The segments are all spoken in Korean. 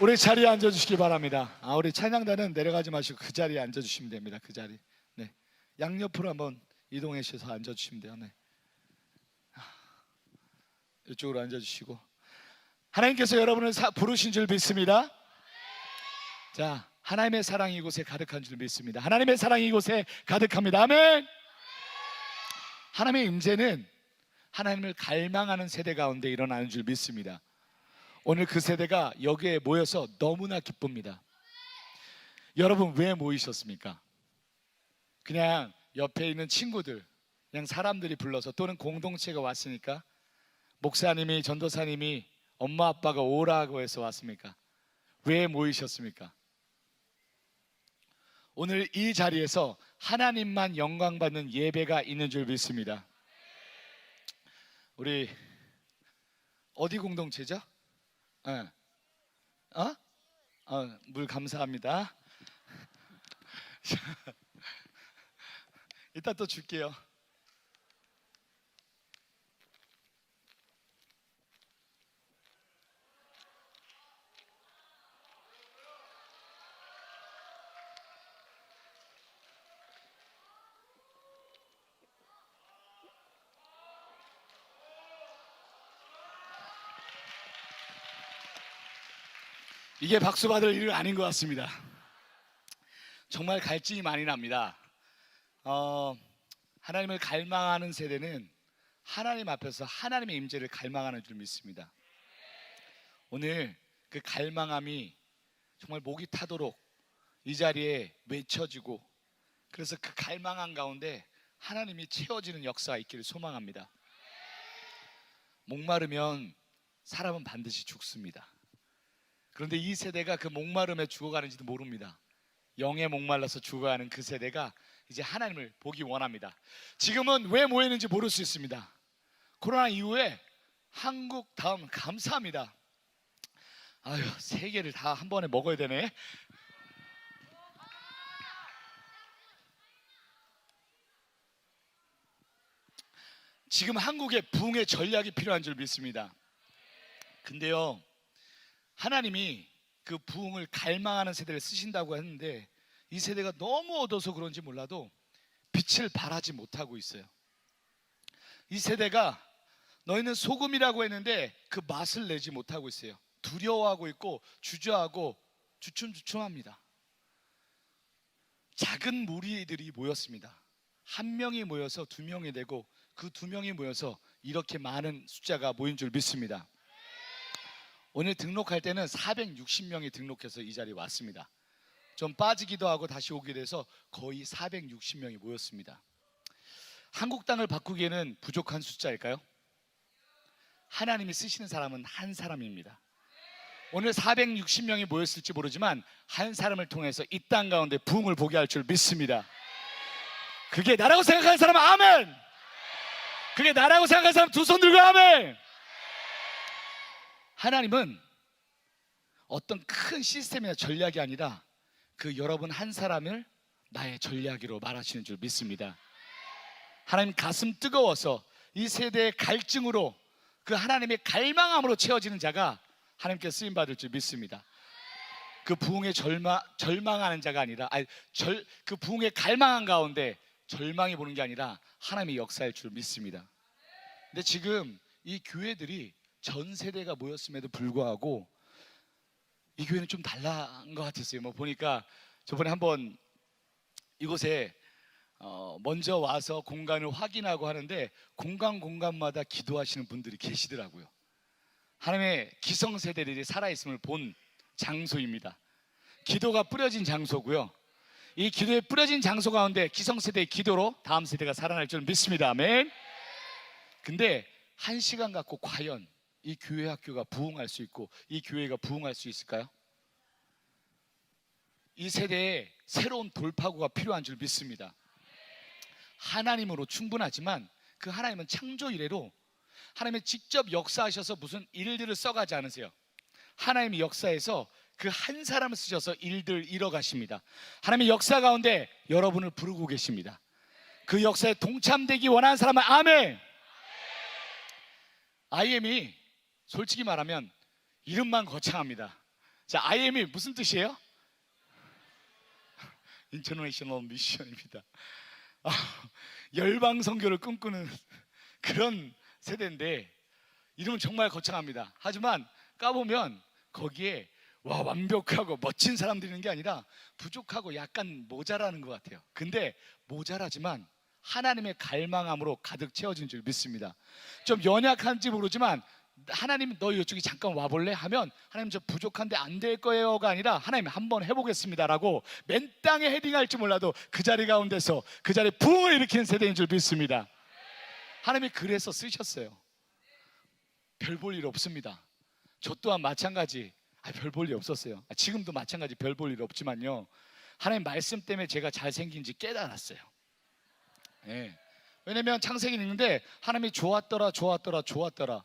우리 자리에 앉아주시기 바랍니다. 우리 찬양단은 내려가지 마시고 그 자리에 앉아주시면 됩니다. 그 자리. 네. 양옆으로 한번 이동해 주셔서 앉아주시면 돼요. 네. 이쪽으로 앉아주시고, 하나님께서 여러분을 부르신 줄 믿습니다. 자, 하나님의 사랑이 이곳에 가득한 줄 믿습니다. 하나님의 사랑이 이곳에 가득합니다. 아멘. 하나님의 임재는 하나님을 갈망하는 세대 가운데 일어나는 줄 믿습니다. 오늘 그 세대가 여기에 모여서 너무나 기쁩니다. 여러분, 왜 모이셨습니까? 그냥 옆에 있는 친구들, 그냥 사람들이 불러서, 또는 공동체가 왔으니까, 목사님이, 전도사님이, 엄마 아빠가 오라고 해서 왔습니까? 왜 모이셨습니까? 오늘 이 자리에서 하나님만 영광 받는 예배가 있는 줄 믿습니다. 우리 어디 공동체죠? 물 감사합니다. 이따 또 줄게요. 이게 박수 받을 일은 아닌 것 같습니다. 정말 갈증이 많이 납니다. 하나님을 갈망하는 세대는 하나님 앞에서 하나님의 임재를 갈망하는 줄 믿습니다. 오늘 그 갈망함이 정말 목이 타도록 이 자리에 외쳐지고, 그래서 그 갈망함 가운데 하나님이 채워지는 역사가 있기를 소망합니다. 목마르면 사람은 반드시 죽습니다. 그런데 이 세대가 그 목마름에 죽어가는지도 모릅니다. 영에 목말라서 죽어가는 그 세대가 이제 하나님을 보기 원합니다. 지금은 왜 모이는지 모를 수 있습니다. 코로나 이후에 한국 다음 감사합니다. 아유, 세 개를 다 한 번에 먹어야 되네. 지금 한국에 부흥의 전략이 필요한 줄 믿습니다. 근데요, 하나님이 그 부흥을 갈망하는 세대를 쓰신다고 했는데, 이 세대가 너무 얻어서 그런지 몰라도 빛을 발하지 못하고 있어요. 이 세대가 너희는 소금이라고 했는데 그 맛을 내지 못하고 있어요. 두려워하고 있고 주저하고 주춤주춤합니다. 작은 무리들이 모였습니다. 한 명이 모여서 두 명이 되고, 그 두 명이 모여서 이렇게 많은 숫자가 모인 줄 믿습니다. 오늘 등록할 때는 460명이 등록해서 이 자리에 왔습니다. 좀 빠지기도 하고 다시 오기도 해서 거의 460명이 모였습니다. 한국 땅을 바꾸기에는 부족한 숫자일까요? 하나님이 쓰시는 사람은 한 사람입니다. 오늘 460명이 모였을지 모르지만 한 사람을 통해서 이 땅 가운데 부흥을 보게 할 줄 믿습니다. 그게 나라고 생각하는 사람은 아멘! 그게 나라고 생각하는 사람 두 손 들고 아멘! 하나님은 어떤 큰 시스템이나 전략이 아니라 그 여러분 한 사람을 나의 전략으로 말하시는 줄 믿습니다. 하나님 가슴 뜨거워서 이 세대의 갈증으로, 그 하나님의 갈망함으로 채워지는 자가 하나님께 쓰임받을 줄 믿습니다. 그 부흥에 절망하는 자가 아니라, 그 부흥에 갈망한 가운데 절망이 보는 게 아니라 하나님의 역사일 줄 믿습니다. 근데 지금 이 교회들이 전 세대가 모였음에도 불구하고 이 교회는 좀 달라한 것 같았어요. 보니까 저번에 한번 이곳에 먼저 와서 공간을 확인하고 하는데, 공간마다 기도하시는 분들이 계시더라고요. 하나님의 기성세대들이 살아있음을 본 장소입니다. 기도가 뿌려진 장소고요. 이 기도에 뿌려진 장소 가운데 기성세대의 기도로 다음 세대가 살아날 줄 믿습니다. 아멘. 근데 한 시간 갖고 과연 이 교회 학교가 부흥할 수 있고 이 교회가 부흥할 수 있을까요? 이 세대에 새로운 돌파구가 필요한 줄 믿습니다. 하나님으로 충분하지만 그 하나님은 창조 이래로 하나님이 직접 역사하셔서 무슨 일들을 써가지 않으세요. 하나님이 역사에서 그 한 사람을 쓰셔서 일들 이뤄가십니다. 하나님의 역사 가운데 여러분을 부르고 계십니다. 그 역사에 동참되기 원하는 사람은 아멘. IM이 솔직히 말하면 이름만 거창합니다. 자, IM이 무슨 뜻이에요? 인터내셔널 미션입니다. 열방 선교를 꿈꾸는 그런 세대인데 이름은 정말 거창합니다. 하지만 까보면 거기에 완벽하고 멋진 사람들이 있는 게 아니라 부족하고 약간 모자라는 것 같아요. 근데 모자라지만 하나님의 갈망함으로 가득 채워진 줄 믿습니다. 좀 연약한지 모르지만 하나님 너 이쪽에 잠깐 와볼래? 하면 하나님 저 부족한데 안 될 거예요가 아니라 하나님 한번 해보겠습니다라고 맨 땅에 헤딩할지 몰라도 그 자리 가운데서 그 자리에 부흥을 일으키는 세대인 줄 믿습니다. 하나님이 그래서 쓰셨어요. 별 볼 일 없습니다. 저 또한 마찬가지 별 볼 일 없었어요. 지금도 마찬가지 별 볼 일 없지만요, 하나님 말씀 때문에 제가 잘생긴지 깨달았어요. 네. 왜냐면 창세기는 있는데 하나님이 좋았더라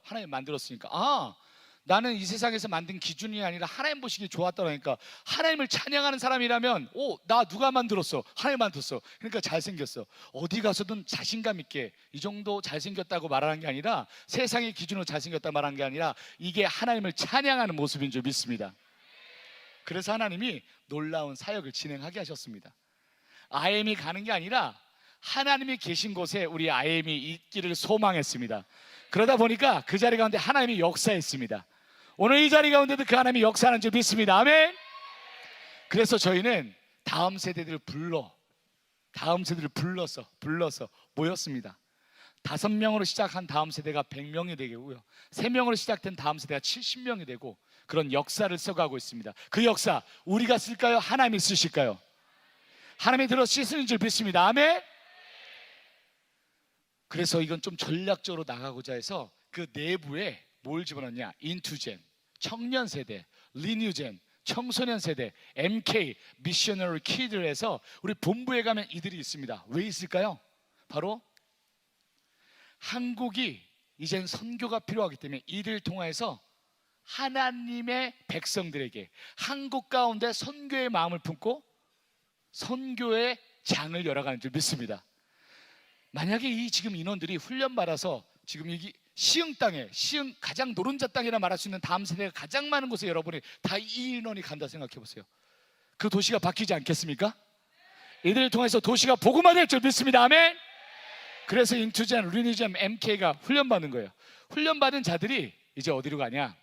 하나님 만들었으니까 나는 이 세상에서 만든 기준이 아니라 하나님 보시기에 좋았더라니까 하나님을 찬양하는 사람이라면 나 누가 만들었어? 하나님 만들었어. 그러니까 잘생겼어. 어디 가서든 자신감 있게 이 정도 잘생겼다고 말하는 게 아니라 세상의 기준으로 잘생겼다 말하는 게 아니라 이게 하나님을 찬양하는 모습인 줄 믿습니다. 그래서 하나님이 놀라운 사역을 진행하게 하셨습니다. IM이 가는 게 아니라 하나님이 계신 곳에 우리 IM이 있기를 소망했습니다. 그러다 보니까 그 자리 가운데 하나님이 역사했습니다. 오늘 이 자리 가운데도 그 하나님이 역사하는 줄 믿습니다. 아멘. 그래서 저희는 다음 세대들을 불러서 모였습니다. 5명으로 시작한 다음 세대가 100명이 되고요, 3명으로 시작된 다음 세대가 70명이 되고 그런 역사를 써가고 있습니다. 그 역사 우리가 쓸까요? 하나님이 쓰실까요? 하나님이 들어 씻는 줄 믿습니다. 아멘. 그래서 이건 좀 전략적으로 나가고자 해서 그 내부에 뭘 집어넣냐? 인투젠, 청년 세대, 리뉴젠, 청소년 세대, MK, 미셔너리 키드를 해서 우리 본부에 가면 이들이 있습니다. 왜 있을까요? 바로 한국이 이젠 선교가 필요하기 때문에 이들 통해서 하나님의 백성들에게 한국 가운데 선교의 마음을 품고 선교의 장을 열어가는 줄 믿습니다. 만약에 이 지금 인원들이 훈련받아서 지금 여기 시흥 땅에, 시흥 가장 노른자 땅이라 말할 수 있는 다음 세대가 가장 많은 곳에 여러분이 다 이 인원이 간다 생각해 보세요. 그 도시가 바뀌지 않겠습니까? 이들을 통해서 도시가 복음화될 줄 믿습니다. 아멘. 그래서 인투젠, 리니젠, MK가 훈련받는 거예요. 훈련받은 자들이 이제 어디로 가냐?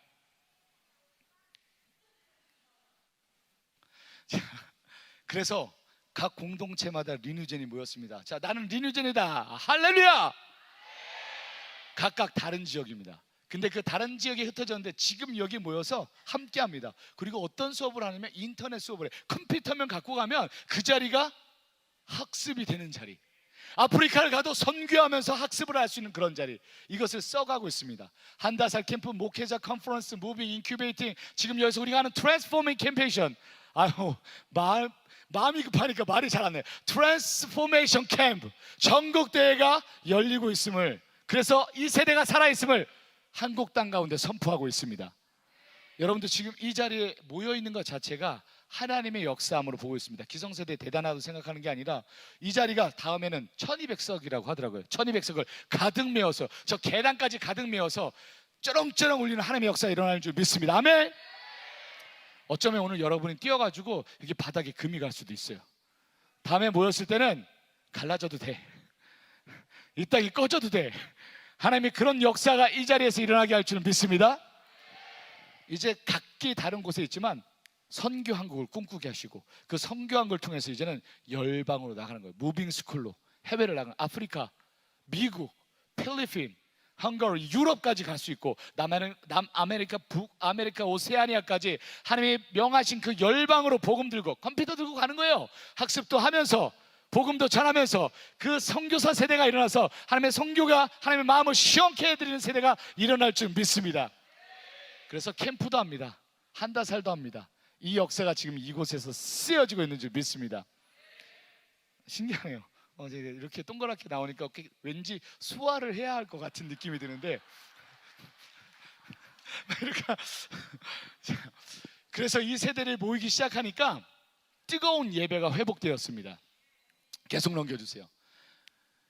그래서 각 공동체마다 리뉴젠이 모였습니다. 자, 나는 리뉴젠이다. 할렐루야. 각각 다른 지역입니다. 근데 그 다른 지역에 흩어졌는데 지금 여기 모여서 함께합니다. 그리고 어떤 수업을 하냐면 인터넷 수업을 해. 컴퓨터만 갖고 가면 그 자리가 학습이 되는 자리, 아프리카를 가도 선교하면서 학습을 할 수 있는 그런 자리, 이것을 써가고 있습니다. 한다살 캠프, 목회자 컨퍼런스, 무빙, 인큐베이팅, 지금 여기서 우리가 하는 트랜스포밍 캠페인, 마음이 급하니까 말이 잘 안 나요. 트랜스포메이션 캠프 전국 대회가 열리고 있음을, 그래서 이 세대가 살아있음을 한국 땅 가운데 선포하고 있습니다. 여러분들 지금 이 자리에 모여있는 것 자체가 하나님의 역사함으로 보고 있습니다. 기성세대 대단하다고 생각하는 게 아니라 이 자리가 다음에는 1200석이라고 하더라고요. 1200석을 가득 메워서 저 계단까지 가득 메워서 쩌렁쩌렁 울리는 하나님의 역사가 일어나는 줄 믿습니다. 아멘. 어쩌면 오늘 여러분이 뛰어가지고 여기 바닥에 금이 갈 수도 있어요. 다음에 모였을 때는 갈라져도 돼. 이 땅이 꺼져도 돼. 하나님이 그런 역사가 이 자리에서 일어나게 할 줄은 믿습니다. 이제 각기 다른 곳에 있지만 선교 한국을 꿈꾸게 하시고 그 선교 한국을 통해서 이제는 열방으로 나가는 거예요. 무빙 스쿨로 해외를 나가는, 아프리카, 미국, 필리핀, 헝가리, 유럽까지 갈 수 있고 남아메리카, 북아메리카, 오세아니아까지 하나님이 명하신 그 열방으로 복음 들고 컴퓨터 들고 가는 거예요. 학습도 하면서 복음도 전하면서 그 선교사 세대가 일어나서 하나님의 선교가 하나님의 마음을 시원케 해드리는 세대가 일어날 줄 믿습니다. 그래서 캠프도 합니다. 한다살도 합니다. 이 역사가 지금 이곳에서 쓰여지고 있는 줄 믿습니다. 신기하네요. 이렇게 동그랗게 나오니까 왠지 수화를 해야 할 것 같은 느낌이 드는데 그래서 이 세대를 모이기 시작하니까 뜨거운 예배가 회복되었습니다. 계속 넘겨주세요.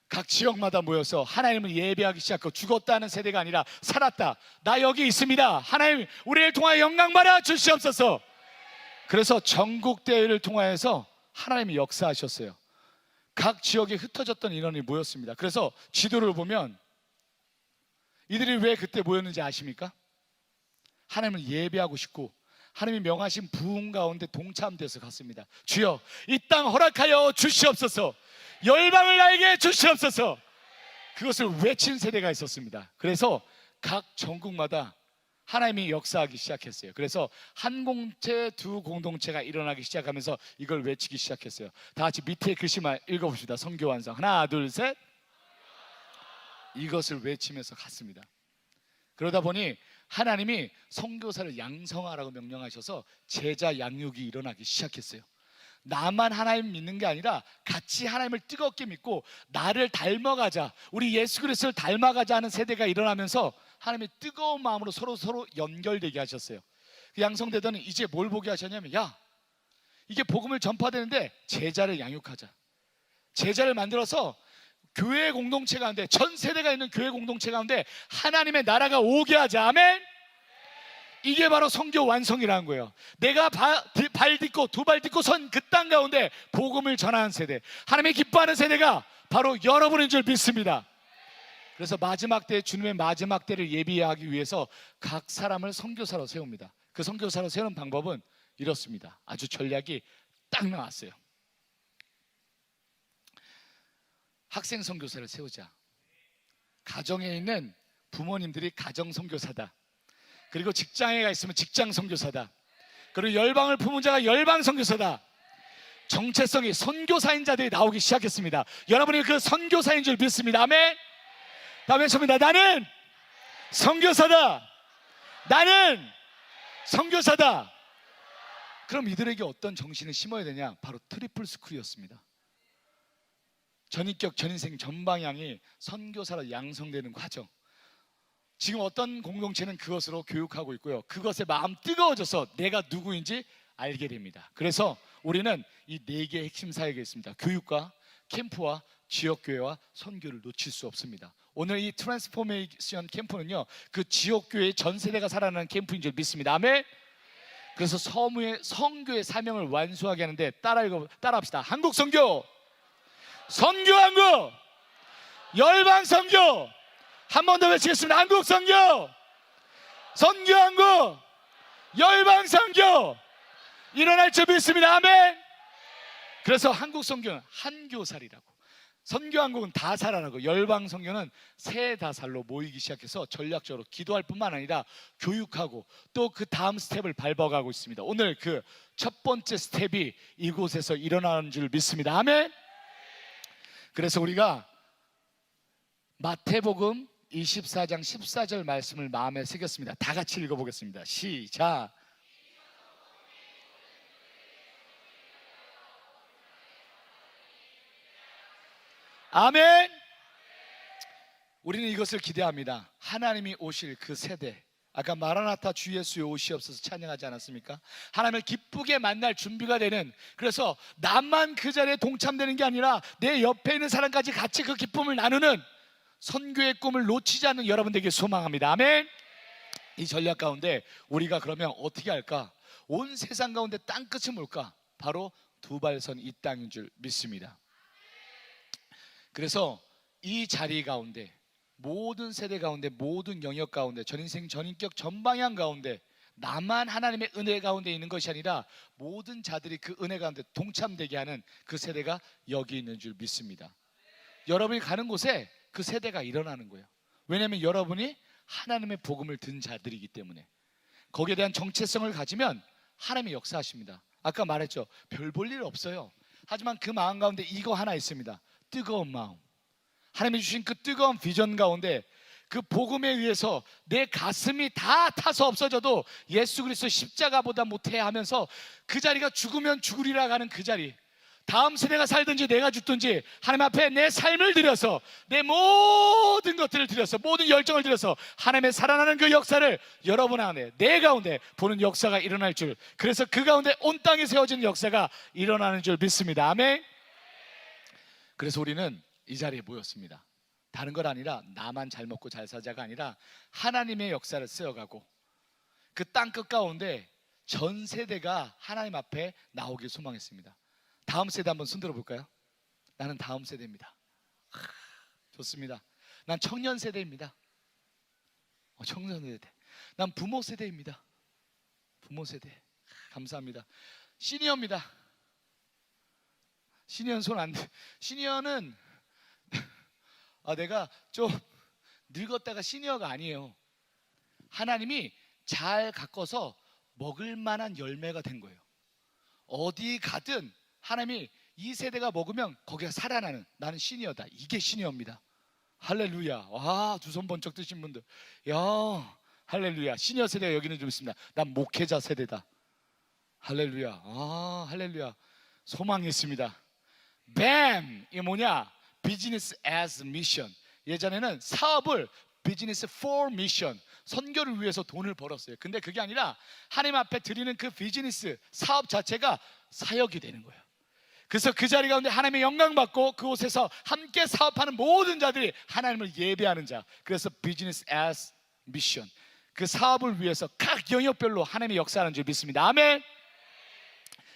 각 지역마다 모여서 하나님을 예배하기 시작하고 죽었다는 세대가 아니라 살았다, 나 여기 있습니다, 하나님 우리를 통하여 영광 받아 주시옵소서, 그래서 전국 대회를 통하여서 하나님이 역사하셨어요. 각 지역에 흩어졌던 인원이 모였습니다. 그래서 지도를 보면 이들이 왜 그때 모였는지 아십니까? 하나님을 예배하고 싶고 하나님이 명하신 부흥 가운데 동참돼서 갔습니다. 주여, 이 땅 허락하여 주시옵소서. 열방을 나에게 주시옵소서. 그것을 외친 세대가 있었습니다. 그래서 각 전국마다 하나님이 역사하기 시작했어요. 그래서 한 공동체, 두 공동체가 일어나기 시작하면서 이걸 외치기 시작했어요. 다 같이 밑에 글씨만 읽어봅시다. 선교 완성. 하나, 둘, 셋. 이것을 외치면서 갔습니다. 그러다 보니 하나님이 선교사를 양성하라고 명령하셔서 제자 양육이 일어나기 시작했어요. 나만 하나님 믿는 게 아니라 같이 하나님을 뜨겁게 믿고 나를 닮아가자, 우리 예수 그리스도를 닮아가자 하는 세대가 일어나면서 하나님이 뜨거운 마음으로 서로 연결되게 하셨어요. 그 양성되더니 이제 뭘 보게 하셨냐면, 야, 이게 복음을 전파되는데 제자를 양육하자. 제자를 만들어서 교회 공동체 가운데, 전 세대가 있는 교회 공동체 가운데 하나님의 나라가 오게 하자. 아멘. 이게 바로 선교 완성이라는 거예요. 내가 발 딛고 두 발 딛고 선 그 땅 가운데 복음을 전하는 세대, 하나님의 기뻐하는 세대가 바로 여러분인 줄 믿습니다. 그래서 마지막 때, 주님의 마지막 때를 예비하기 위해서 각 사람을 선교사로 세웁니다. 그 선교사로 세우는 방법은 이렇습니다. 아주 전략이 딱 나왔어요. 학생 선교사를 세우자. 가정에 있는 부모님들이 가정 선교사다. 그리고 직장에 가 있으면 직장 선교사다. 그리고 열방을 품은 자가 열방 선교사다. 정체성이 선교사인 자들이 나오기 시작했습니다. 여러분이 그 선교사인 줄 믿습니다. 아멘. 다음에 외칩니다. 나는 선교사다. 나는 선교사다. 그럼 이들에게 어떤 정신을 심어야 되냐? 바로 트리플 스쿨이었습니다. 전인격, 전인생, 전방향이 선교사로 양성되는 과정. 지금 어떤 공동체는 그것으로 교육하고 있고요, 그것에 마음 뜨거워져서 내가 누구인지 알게 됩니다. 그래서 우리는 이 네 개의 핵심 사역이 있습니다. 교육과 캠프와 지역교회와 선교를 놓칠 수 없습니다. 오늘 이 트랜스포메이션 캠프는요, 그 지역교회 전 세대가 살아나는 캠프인 줄 믿습니다. 아멘. 그래서 선교의 사명을 완수하게 하는데 따라합시다. 한국 선교, 선교 한국, 열방 선교. 한 번 더 외치겠습니다. 한국 선교, 선교 한국, 열방 선교. 일어날 줄 믿습니다. 아멘. 그래서 한국 선교는 한교살이라고, 선교 한국은 다살아라고, 열방 선교는 세다살로 모이기 시작해서 전략적으로 기도할 뿐만 아니라 교육하고 또 그 다음 스텝을 밟아가고 있습니다. 오늘 그 첫 번째 스텝이 이곳에서 일어나는 줄 믿습니다. 아멘. 그래서 우리가 마태복음 24장 14절 말씀을 마음에 새겼습니다. 다 같이 읽어보겠습니다. 시작. 아멘. 우리는 이것을 기대합니다. 하나님이 오실 그 세대, 아까 마라나타 주 예수의 오시옵소서 찬양하지 않았습니까? 하나님을 기쁘게 만날 준비가 되는, 그래서 나만 그 자리에 동참되는 게 아니라 내 옆에 있는 사람까지 같이 그 기쁨을 나누는 선교의 꿈을 놓치지 않는 여러분들에게 소망합니다. 아멘. 이 전략 가운데 우리가 그러면 어떻게 할까? 온 세상 가운데 땅끝이 뭘까? 바로 두발선 이 땅인 줄 믿습니다. 그래서 이 자리 가운데, 모든 세대 가운데, 모든 영역 가운데, 전인생, 전인격, 전방향 가운데 나만 하나님의 은혜 가운데 있는 것이 아니라 모든 자들이 그 은혜 가운데 동참되게 하는 그 세대가 여기 있는 줄 믿습니다. 여러분이 가는 곳에 그 세대가 일어나는 거예요. 왜냐하면 여러분이 하나님의 복음을 든 자들이기 때문에. 거기에 대한 정체성을 가지면 하나님이 역사하십니다. 아까 말했죠, 별 볼 일 없어요. 하지만 그 마음 가운데 이거 하나 있습니다. 뜨거운 마음. 하나님이 주신 그 뜨거운 비전 가운데 그 복음에 의해서 내 가슴이 다 타서 없어져도 예수 그리스도 십자가보다 못해 하면서 그 자리가 죽으면 죽으리라 가는 그 자리, 다음 세대가 살든지 내가 죽든지 하나님 앞에 내 삶을 드려서, 내 모든 것들을 드려서, 모든 열정을 드려서 하나님의 살아나는 그 역사를 여러분 안에, 내 가운데 보는 역사가 일어날 줄, 그래서 그 가운데 온 땅에 세워지는 역사가 일어나는 줄 믿습니다. 아멘. 그래서 우리는 이 자리에 모였습니다. 다른 건 아니라 나만 잘 먹고 잘 살자가 아니라 하나님의 역사를 쓰여가고 그 땅끝 가운데 전 세대가 하나님 앞에 나오길 소망했습니다. 다음 세대 한번 손들어 볼까요? 나는 다음 세대입니다. 좋습니다. 난 청년 세대입니다. 청년 세대. 난 부모 세대입니다. 부모 세대. 감사합니다. 시니어입니다. 시니어는 손 안 돼. 시니어는 내가 좀 늙었다가 시니어가 아니에요. 하나님이 잘 가꿔서 먹을 만한 열매가 된 거예요. 어디 가든 하나님이 이 세대가 먹으면 거기가 살아나는, 나는 시니어다. 이게 시니어입니다. 할렐루야. 와, 두 손 번쩍 드신 분들, 야, 할렐루야. 시니어 세대가 여기는 좀 있습니다. 난 목회자 세대다. 할렐루야. 할렐루야. 소망이 있습니다. 뱀! 이게 뭐냐? 비즈니스 as 미션. 예전에는 사업을 비즈니스 for 미션, 선교를 위해서 돈을 벌었어요. 근데 그게 아니라 하나님 앞에 드리는 그 비즈니스, 사업 자체가 사역이 되는 거예요. 그래서 그 자리 가운데 하나님의 영광 받고 그곳에서 함께 사업하는 모든 자들이 하나님을 예배하는 자. 그래서 비즈니스 as 미션, 그 사업을 위해서 각 영역별로 하나님의 역사하는 줄 믿습니다. 아멘.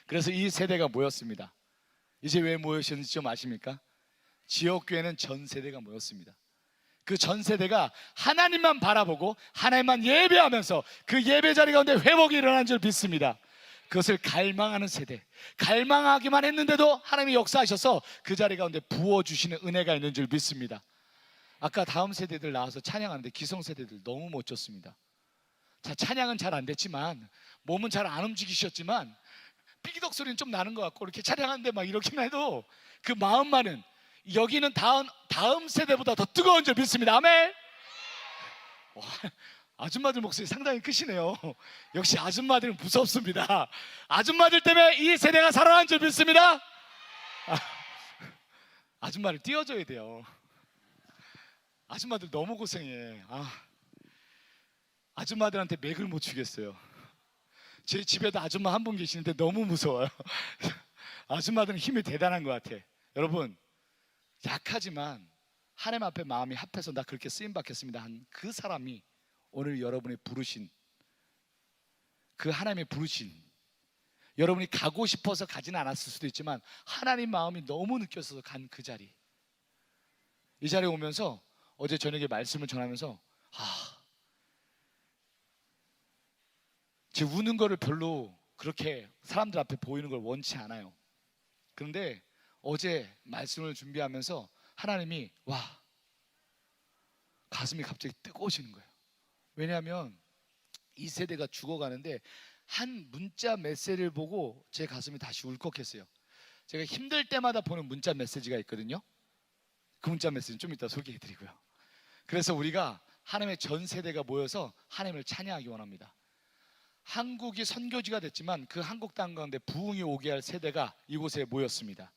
그래서 이 세대가 모였습니다. 이제 왜 모였는지 좀 아십니까? 지역교회는 전 세대가 모였습니다. 그 전 세대가 하나님만 바라보고 하나님만 예배하면서 그 예배 자리 가운데 회복이 일어난 줄 믿습니다. 그것을 갈망하는 세대, 갈망하기만 했는데도 하나님이 역사하셔서 그 자리 가운데 부어주시는 은혜가 있는 줄 믿습니다. 아까 다음 세대들 나와서 찬양하는데 기성세대들 너무 멋졌습니다. 자, 찬양은 잘 안 됐지만, 몸은 잘 안 움직이셨지만 삐기덕 소리는 좀 나는 것 같고, 이렇게 찬양하는데 막 이렇게만 해도 그 마음만은, 여기는 다음 세대보다 더 뜨거운 줄 믿습니다. 아멘. 와, 아줌마들 목소리 상당히 크시네요. 역시 아줌마들은 무섭습니다. 아줌마들 때문에 이 세대가 살아난 줄 믿습니다. 아줌마를 띄워줘야 돼요. 아줌마들 너무 고생해. 아줌마들한테 맥을 못 추겠어요. 제 집에도 아줌마 한 분 계시는데 너무 무서워요. 아줌마들은 힘이 대단한 것 같아. 여러분, 약하지만 하나님 앞에 마음이 합해서 나 그렇게 쓰임받겠습니다 한 그 사람이 오늘 여러분의 부르신, 그 하나님의 부르신, 여러분이 가고 싶어서 가지는 않았을 수도 있지만 하나님 마음이 너무 느껴서 간 그 자리, 이 자리에 오면서 어제 저녁에 말씀을 전하면서 제 우는 거를 별로 그렇게 사람들 앞에 보이는 걸 원치 않아요. 그런데 어제 말씀을 준비하면서 하나님이 가슴이 갑자기 뜨거워지는 거예요. 왜냐하면 이 세대가 죽어가는데 한 문자 메시지를 보고 제 가슴이 다시 울컥했어요. 제가 힘들 때마다 보는 문자 메시지가 있거든요. 그 문자 메시지는 좀 이따 소개해드리고요. 그래서 우리가 하나님의 전 세대가 모여서 하나님을 찬양하기 원합니다. 한국이 선교지가 됐지만 그 한국 땅 가운데 부흥이 오게 할 세대가 이곳에 모였습니다.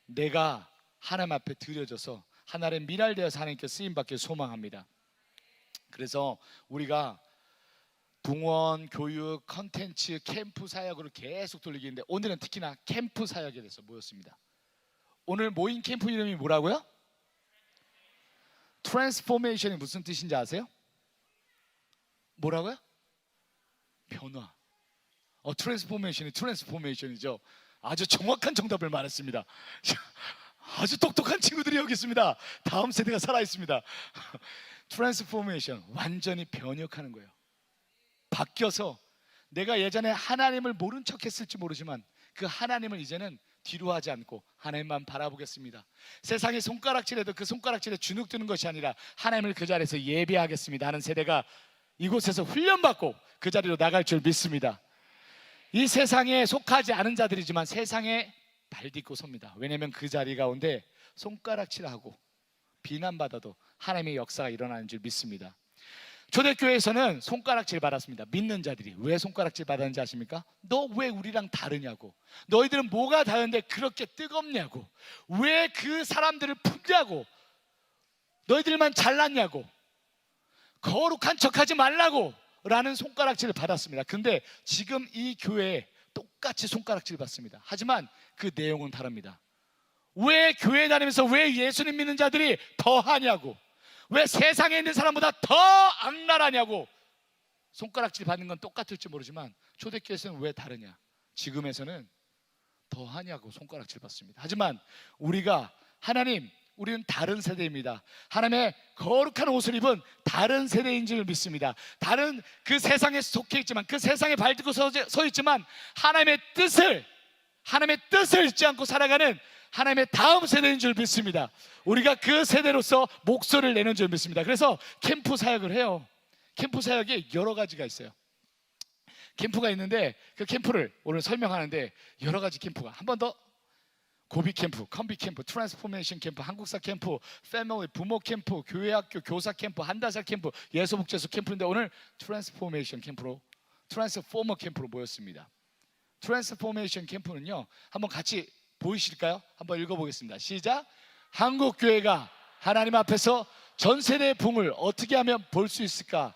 내가 하나님 앞에 드려져서 하나님의 미랄되어서 하나님께 쓰임받길 소망합니다. 그래서 우리가 동원, 교육, 컨텐츠, 캠프 사역으로 계속 돌리기인데 오늘은 특히나 캠프 사역에 대해서 모였습니다. 오늘 모인 캠프 이름이 뭐라고요? 트랜스포메이션이 무슨 뜻인지 아세요? 뭐라고요? 변화. 트랜스포메이션이죠. 아주 정확한 정답을 말했습니다. 아주 똑똑한 친구들이 여기 있습니다. 다음 세대가 살아있습니다. 트랜스포메이션, 완전히 변혁하는 거예요. 바뀌어서 내가 예전에 하나님을 모른 척 했을지 모르지만 그 하나님을 이제는 뒤로 하지 않고 하나님만 바라보겠습니다. 세상의 손가락질에도 그 손가락질에 주눅 드는 것이 아니라 하나님을 그 자리에서 예배하겠습니다 하는 세대가 이곳에서 훈련받고 그 자리로 나갈 줄 믿습니다. 이 세상에 속하지 않은 자들이지만 세상에 발딛고 섭니다. 왜냐하면 그 자리 가운데 손가락질하고 비난받아도 하나님의 역사가 일어나는 줄 믿습니다. 초대교회에서는 손가락질 받았습니다. 믿는 자들이. 왜 손가락질 받았는지 아십니까? 너 왜 우리랑 다르냐고, 너희들은 뭐가 다른데 그렇게 뜨겁냐고, 왜 그 사람들을 품냐고, 너희들만 잘났냐고, 거룩한 척하지 말라고 라는 손가락질을 받았습니다. 근데 지금 이 교회에 똑같이 손가락질 받습니다. 하지만 그 내용은 다릅니다. 왜 교회 다니면서 왜 예수님 믿는 자들이 더 하냐고, 왜 세상에 있는 사람보다 더 악랄하냐고, 손가락질 받는 건 똑같을지 모르지만 초대교회에서는 왜 다르냐? 지금에서는 더 하냐고 손가락질 받습니다. 하지만 우리는 다른 세대입니다. 하나님의 거룩한 옷을 입은 다른 세대인 줄 믿습니다. 다른 그 세상에 속해 있지만, 그 세상에 발들고 서 있지만 하나님의 뜻을 잊지 않고 살아가는 하나님의 다음 세대인 줄 믿습니다. 우리가 그 세대로서 목소리를 내는 줄 믿습니다. 그래서 캠프 사역을 해요. 캠프 사역이 여러 가지가 있어요. 캠프가 있는데 그 캠프를 오늘 설명하는데 여러 가지 캠프가, 한 번 더, 고비 캠프, 컴비 캠프, 트랜스포메이션 캠프, 한국사 캠프, 패밀리 부모 캠프, 교회학교 교사 캠프, 한달살 캠프, 예수복지소 캠프인데 오늘 트랜스포메이션 캠프로, 트랜스포머 캠프로 모였습니다. 트랜스포메이션 캠프는요, 한번 같이 보이실까요? 한번 읽어보겠습니다. 시작. 한국 교회가 하나님 앞에서 전 세대의 붕을 어떻게 하면 볼 수 있을까?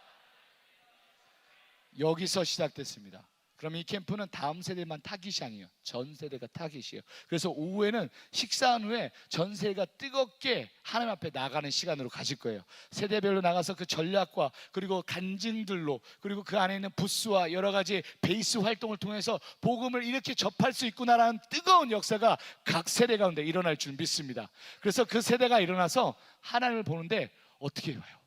여기서 시작됐습니다. 그럼 이 캠프는 다음 세대만 타깃이 아니에요. 전 세대가 타깃이에요. 그래서 오후에는 식사한 후에 전 세대가 뜨겁게 하나님 앞에 나가는 시간으로 가질 거예요. 세대별로 나가서 그 전략과 그리고 간증들로, 그리고 그 안에 있는 부스와 여러 가지 베이스 활동을 통해서 복음을 이렇게 접할 수 있구나라는 뜨거운 역사가 각 세대 가운데 일어날 줄 믿습니다. 그래서 그 세대가 일어나서 하나님을 보는데 어떻게 봐요?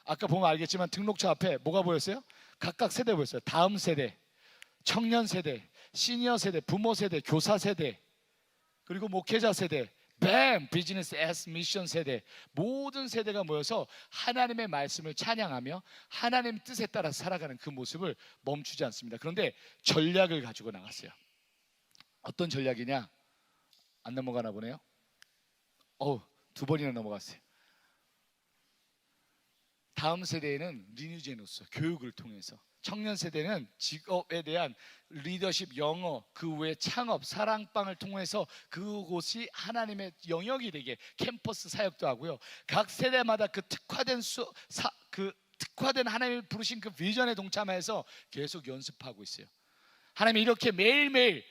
아까 보면 알겠지만 등록처 앞에 뭐가 보였어요? 각각 세대 보였어요. 다음 세대, 청년 세대, 시니어 세대, 부모 세대, 교사 세대, 그리고 목회자 세대, 비즈니스 애스 미션 세대, 모든 세대가 모여서 하나님의 말씀을 찬양하며 하나님 뜻에 따라 살아가는 그 모습을 멈추지 않습니다. 그런데 전략을 가지고 나갔어요. 어떤 전략이냐? 안 넘어가나 보네요. 두 번이나 넘어갔어요. 다음 세대에는 리뉴제노스, 교육을 통해서, 청년 세대는 직업에 대한 리더십, 영어, 그 외에 창업, 사랑방을 통해서 그곳이 하나님의 영역이 되게 캠퍼스 사역도 하고요. 각 세대마다 그 특화된 하나님이 부르신 그 비전에 동참해서 계속 연습하고 있어요. 하나님이 이렇게 매일매일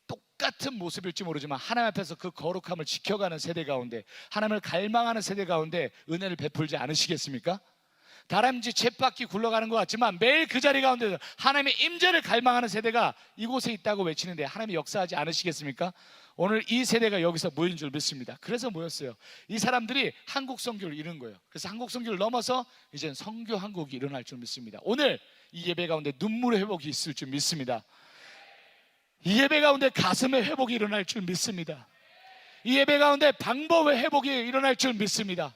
똑같은 모습일지 모르지만 하나님 앞에서 그 거룩함을 지켜가는 세대 가운데, 하나님을 갈망하는 세대 가운데 은혜를 베풀지 않으시겠습니까? 다람쥐 쳇바퀴 굴러가는 것 같지만 매일 그 자리 가운데 하나님의 임재를 갈망하는 세대가 이곳에 있다고 외치는데 하나님이 역사하지 않으시겠습니까? 오늘 이 세대가 여기서 모인 줄 믿습니다. 그래서 모였어요. 이 사람들이 한국 선교를 이룬 거예요. 그래서 한국 선교를 넘어서 이제는 선교 한국이 일어날 줄 믿습니다. 오늘 이 예배 가운데 눈물의 회복이 있을 줄 믿습니다. 이 예배 가운데 가슴의 회복이 일어날 줄 믿습니다. 이 예배 가운데 방법의 회복이 일어날 줄 믿습니다.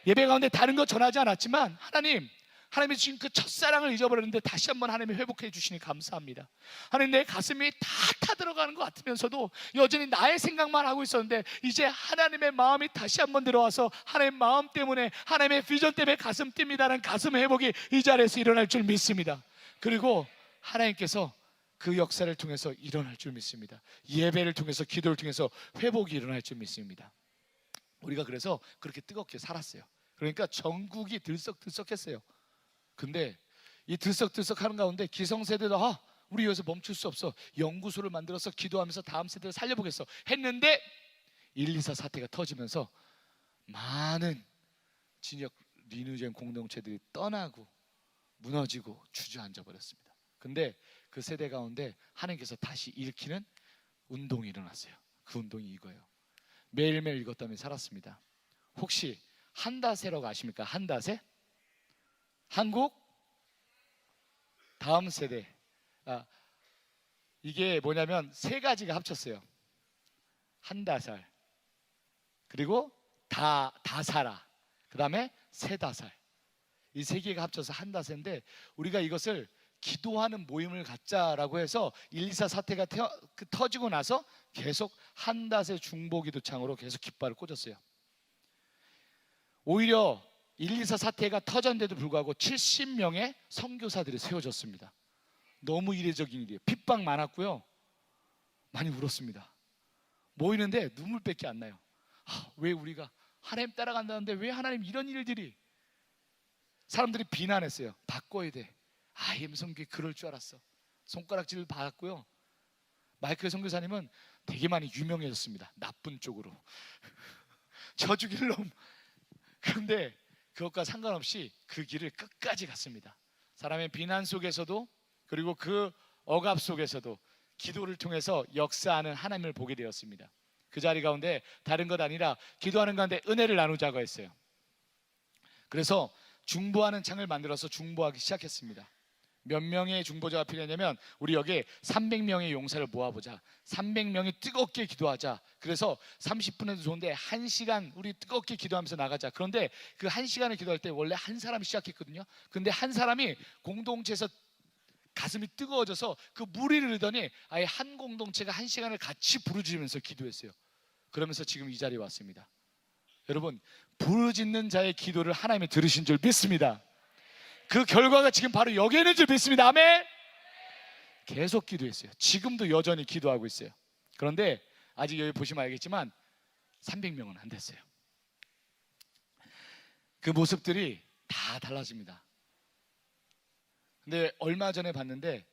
예배 가운데 다른 거 전하지 않았지만 하나님이 주신 그 첫사랑을 잊어버렸는데 다시 한번 하나님이 회복해 주시니 감사합니다. 하나님, 내 가슴이 다 타들어가는 것 같으면서도 여전히 나의 생각만 하고 있었는데 이제 하나님의 마음이 다시 한번 들어와서 하나님의 마음 때문에, 하나님의 비전 때문에 가슴 뜁니다라는 가슴 회복이 이 자리에서 일어날 줄 믿습니다. 그리고 하나님께서 그 역사를 통해서 일어날 줄 믿습니다. 예배를 통해서, 기도를 통해서 회복이 일어날 줄 믿습니다. 우리가 그래서 그렇게 뜨겁게 살았어요. 그러니까 전국이 들썩들썩했어요. 근데 이 들썩들썩하는 가운데 기성세대도 우리 여기서 멈출 수 없어, 연구소를 만들어서 기도하면서 다음 세대를 살려보겠어 했는데 124 사태가 터지면서 많은 진역 리뉴젠 공동체들이 떠나고 무너지고 주저앉아 버렸습니다. 근데 그 세대 가운데 하나님께서 다시 일으키는 운동이 일어났어요. 그 운동이 이거예요. 매일매일 이것 때문에 살았습니다. 혹시 한다세라고 아십니까? 한다세? 한국 다음 세대. 이게 뭐냐면 세 가지가 합쳤어요. 한다살, 그리고 다사라, 그 다음에 세다살. 이 세 개가 합쳐서 한다세인데, 우리가 이것을 기도하는 모임을 갖자라고 해서 124 사태가 터지고 나서 계속 한닷의 중보기도창으로 계속 깃발을 꽂았어요. 오히려 124 사태가 터졌는데도 불구하고 70명의 선교사들이 세워졌습니다. 너무 이례적인 일이에요. 핍박 많았고요, 많이 울었습니다. 모이는데 눈물밖에 안 나요. 왜 우리가 하나님 따라간다는데 왜 하나님 이런 일들이. 사람들이 비난했어요. 바꿔야 돼. 임성규 그럴 줄 알았어. 손가락질을 받았고요. 마이클 선교사님은 되게 많이 유명해졌습니다. 나쁜 쪽으로. 저 죽일 놈. 그런데 그것과 상관없이 그 길을 끝까지 갔습니다. 사람의 비난 속에서도, 그리고 그 억압 속에서도 기도를 통해서 역사하는 하나님을 보게 되었습니다. 그 자리 가운데 다른 것 아니라 기도하는 가운데 은혜를 나누자고 했어요. 그래서 중보하는 창을 만들어서 중보하기 시작했습니다. 몇 명의 중보자가 필요했냐면 우리 여기에 300명의 용사를 모아보자, 300명이 뜨겁게 기도하자. 그래서 30분에도 좋은데 1시간 우리 뜨겁게 기도하면서 나가자. 그런데 그 1시간을 기도할 때 원래 한 사람이 시작했거든요. 근데 한 사람이 공동체에서 가슴이 뜨거워져서 그 무리를 이르더니 아예 한 공동체가 1시간을 같이 부르짖으면서 기도했어요. 그러면서 지금 이 자리에 왔습니다. 여러분, 부르짖는 자의 기도를 하나님이 들으신 줄 믿습니다. 그 결과가 지금 바로 여기 있는 줄 믿습니다. 아멘. 계속 기도했어요. 지금도 여전히 기도하고 있어요. 그런데 아직 여기 보시면 알겠지만 300명은 안 됐어요. 그 모습들이 다 달라집니다. 근데 얼마 전에 봤는데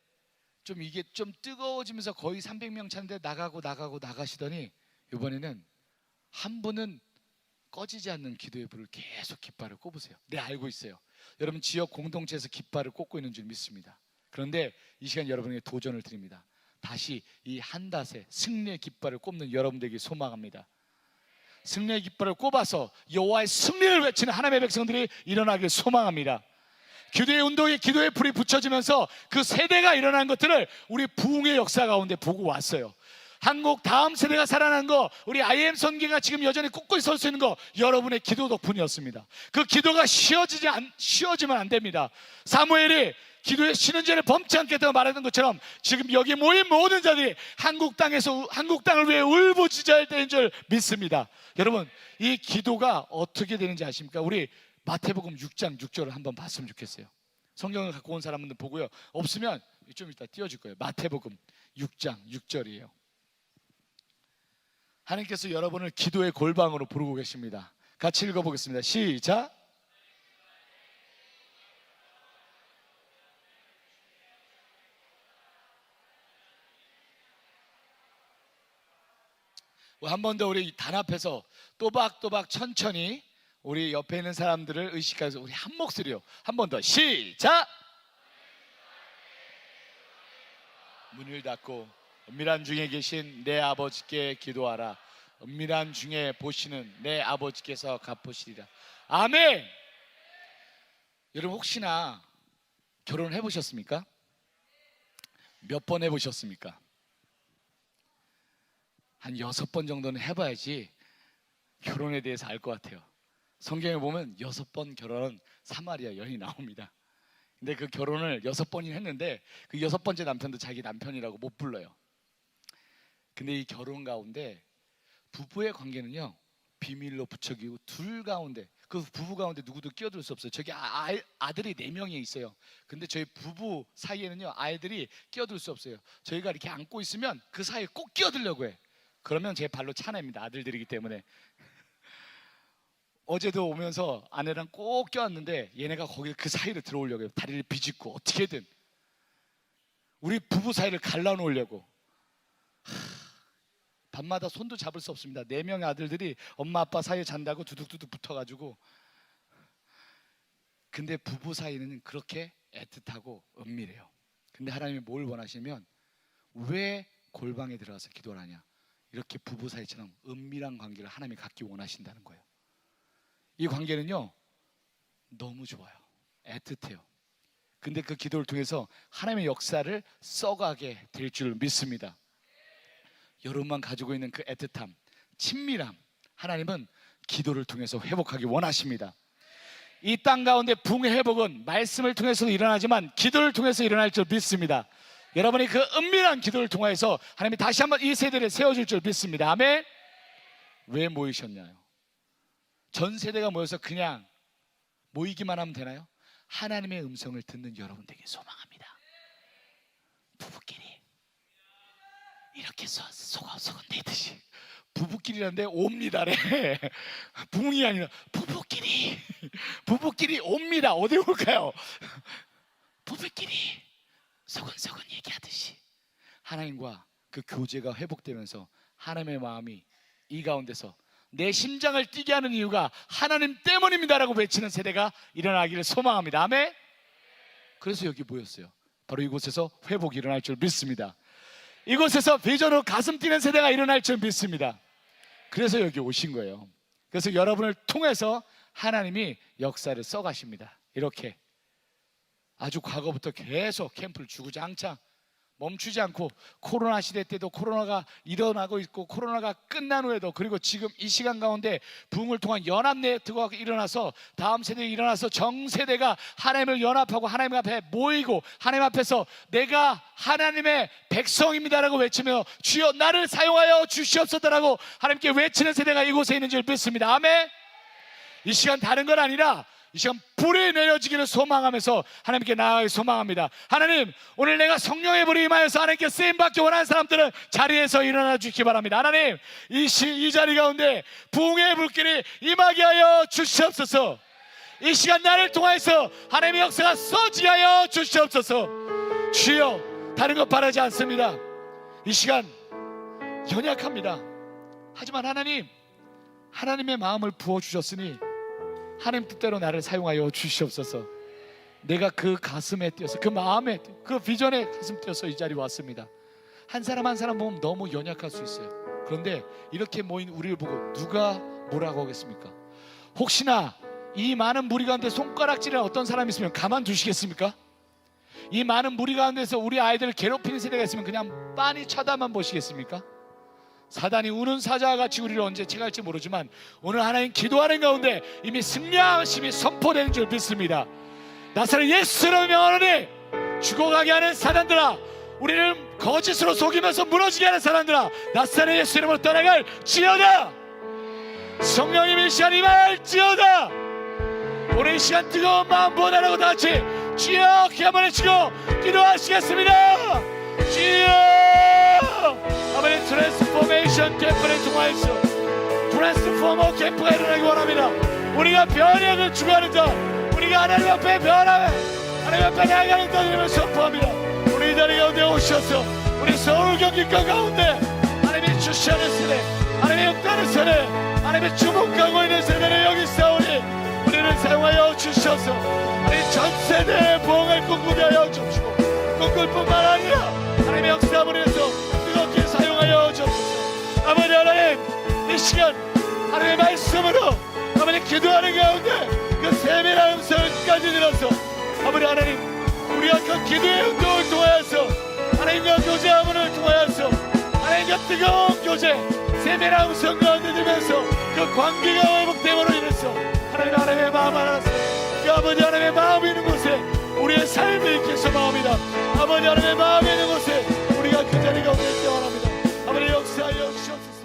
좀 이게 좀 뜨거워지면서 거의 300명 차인데 나가시더니 이번에는 한 분은 꺼지지 않는 기도의 불을 계속 깃발을 꼽으세요. 네, 알고 있어요. 여러분 지역 공동체에서 깃발을 꽂고 있는 줄 믿습니다. 그런데 이 시간 여러분에게 도전을 드립니다. 다시 이 한닷에 승리의 깃발을 꼽는 여러분들에게 소망합니다. 승리의 깃발을 꼽아서 여호와의 승리를 외치는 하나님의 백성들이 일어나길 소망합니다. 기도의 운동에 기도의 불이 붙여지면서 그 세대가 일어난 것들을 우리 부흥의 역사 가운데 보고 왔어요. 한국 다음 세대가 살아난 거, 우리 IM 선교가 지금 여전히 꿋꿋이 설 수 있는 거 여러분의 기도 덕분이었습니다. 그 기도가 쉬어지면 안 됩니다. 사무엘이 기도에 쉬는 죄를 범치 않겠다고 말하는 것처럼 지금 여기 모인 모든 자들이 한국 땅을 위해 울부짖어야 되는 줄 믿습니다. 여러분, 이 기도가 어떻게 되는지 아십니까? 우리 마태복음 6장 6절을 한번 봤으면 좋겠어요. 성경을 갖고 온 사람들 보고요. 없으면 좀 이따 띄워줄 거예요. 마태복음 6장 6절이에요. 하나님께서 여러분을 기도의 골방으로 부르고 계십니다. 같이 읽어보겠습니다. 시작. 한 번 더 우리 단합해서 또박또박 천천히 우리 옆에 있는 사람들을 의식해서 우리 한 목소리요. 한 번 더 시작. 문을 닫고 은밀한 중에 계신 내 아버지께 기도하라. 은밀한 중에 보시는 내 아버지께서 갚으시리라. 아멘. 여러분 혹시나 결혼해 보셨습니까? 몇 번 해보셨습니까? 한 6번 정도는 해봐야지 결혼에 대해서 알 것 같아요. 성경에 보면 6번 결혼은 사마리아 여인이 나옵니다. 근데 그 결혼을 6번이나 했는데 그 6번째 남편도 자기 남편이라고 못 불러요. 근데 이 결혼 가운데 부부의 관계는요 비밀로 붙여기고 둘 가운데, 그 부부 가운데 누구도 끼어들 수 없어요. 저기 아들이 4명이 있어요. 근데 저희 부부 사이에는요 아이들이 끼어들 수 없어요. 저희가 이렇게 안고 있으면 그 사이에 꼭 끼어들려고 해. 그러면 제 발로 차냅니다. 아들들이기 때문에. 어제도 오면서 아내랑 꼭 껴왔는데 얘네가 거기 그 사이를 들어오려고 해요. 다리를 비집고 어떻게든 우리 부부 사이를 갈라놓으려고. 밤마다 손도 잡을 수 없습니다. 4명의 아들들이 엄마 아빠 사이에 잔다고 두둑두둑 붙어가지고. 근데 부부 사이는 그렇게 애틋하고 은밀해요. 근데 하나님이 뭘 원하시면 왜 골방에 들어가서 기도를 하냐, 이렇게 부부 사이처럼 은밀한 관계를 하나님이 갖기 원하신다는 거예요. 이 관계는요 너무 좋아요. 애틋해요. 근데 그 기도를 통해서 하나님의 역사를 써가게 될 줄 믿습니다. 여러분만 가지고 있는 그 애틋함, 친밀함, 하나님은 기도를 통해서 회복하기 원하십니다. 이 땅 가운데 붕의 회복은 말씀을 통해서도 일어나지만 기도를 통해서 일어날 줄 믿습니다. 여러분이 그 은밀한 기도를 통해서 하나님이 다시 한번 이 세대를 세워줄 줄 믿습니다. 아멘. 왜 모이셨나요? 전 세대가 모여서 그냥 모이기만 하면 되나요? 하나님의 음성을 듣는 여러분 되길 소망합니다. 부부끼리 이렇게 소곤소곤 내듯이, 부부끼리란데 옵니다래. 붕이 아니라 부부끼리 옵니다. 어디 올까요? 부부끼리 소곤소곤 얘기하듯이 하나님과 그 교제가 회복되면서 하나님의 마음이 이 가운데서 내 심장을 뛰게 하는 이유가 하나님 때문입니다라고 외치는 세대가 일어나기를 소망합니다. 아멘. 그래서 여기 모였어요. 바로 이곳에서 회복이 일어날 줄 믿습니다. 이곳에서 비전으로 가슴 뛰는 세대가 일어날 줄 믿습니다. 그래서 여기 오신 거예요. 그래서 여러분을 통해서 하나님이 역사를 써가십니다. 이렇게 아주 과거부터 계속 캠프를 주구장창 멈추지 않고, 코로나 시대 때도 코로나가 일어나고 있고, 코로나가 끝난 후에도, 그리고 지금 이 시간 가운데 부흥을 통한 연합 네트워크가 일어나서 다음 세대에 일어나서 정 세대가 하나님을 연합하고 하나님 앞에 모이고, 하나님 앞에서 내가 하나님의 백성입니다라고 외치며 주여 나를 사용하여 주시옵소서라고 하나님께 외치는 세대가 이곳에 있는 줄 믿습니다. 아멘. 이 시간 다른 건 아니라 이 시간 불이 내려지기를 소망하면서 하나님께 나아가기 소망합니다. 하나님, 오늘 내가 성령의 불이 임하여서 하나님께 쓰임받기 원하는 사람들은 자리에서 일어나 주시기 바랍니다. 하나님, 이 자리 가운데 부흥의 불길이 임하게 하여 주시옵소서. 이 시간 나를 통하여서 하나님의 역사가 서지 하여 주시옵소서. 주여, 다른 것 바라지 않습니다. 이 시간 연약합니다. 하지만 하나님, 하나님의 마음을 부어주셨으니 하나님 뜻대로 나를 사용하여 주시옵소서. 내가 그 가슴에 뛰어서, 그 마음에, 그 비전에 가슴 뛰어서 이 자리에 왔습니다. 한 사람 한 사람 보면 너무 연약할 수 있어요. 그런데 이렇게 모인 우리를 보고 누가 뭐라고 하겠습니까? 혹시나 이 많은 무리 가운데 손가락질을 어떤 사람이 있으면 가만두시겠습니까? 이 많은 무리 가운데서 우리 아이들을 괴롭히는 세대가 있으면 그냥 빤히 쳐다만 보시겠습니까? 사단이 우는 사자와 같이 우리를 언제 채갈지 모르지만 오늘 하나님 기도하는 가운데 이미 승리하심이 선포되는 줄 믿습니다. 나사렛 예수를 명하노니 죽어가게 하는 사단들아, 우리를 거짓으로 속이면서 무너지게 하는 사람들아, 나사렛 예수 이름으로 떠나갈 지어다. 성령님이 이 시간 임할지어다. 오늘 이 시간 뜨거운 마음 보내라고 다 같이 주여 키 한번 해치고 기도하시겠습니다. 주여, 아버지 트랜스포메이션 캠프를 통하여서 트랜스포머 캠프가 일어나기 원합니다. 우리가 변혁을 추구하는 자, 우리가 하나님 앞에 변화해 하나님 앞에 나아가는 자들을 선포합니다. 우리 이 자리 가운데 오셔서 우리 서울 경기권 가운데 하나님이 주시하는 세대, 하나님의 역사하는 세대, 하나님의 주목하고 있는 세대를 여기 있사오니 우리를 사용하여 주셔서 우리 전 세대의 부흥을 꿈꾸게 하여 주시고, 꿈꿀 뿐만 아니라 하나님의 역사함을 위해서 뜨겁게 사용하여 주옵소서. 아버지 하나님, 이 시간 하나님의 말씀으로 아버지 기도하는 가운데 그 세밀한 음성까지 들어서 아버지 하나님, 우리가 그 기도의 운동을 통하여서 하나님과 교제함을 통하여서 하나님과 뜨거운 교제, 세밀한 음성 가운데 들면서 그 관계가 회복됨으로 인해서 하나님의 마음 알아서 그 아버지 하나님의 마음이 있는 곳에 우리의 삶이 있게 소망합니다. 아버지 하나님의 마음이 있는 곳에 우리가 그 자리 가운데 있기 원합니다. 아버지 역사하여 주시옵소서.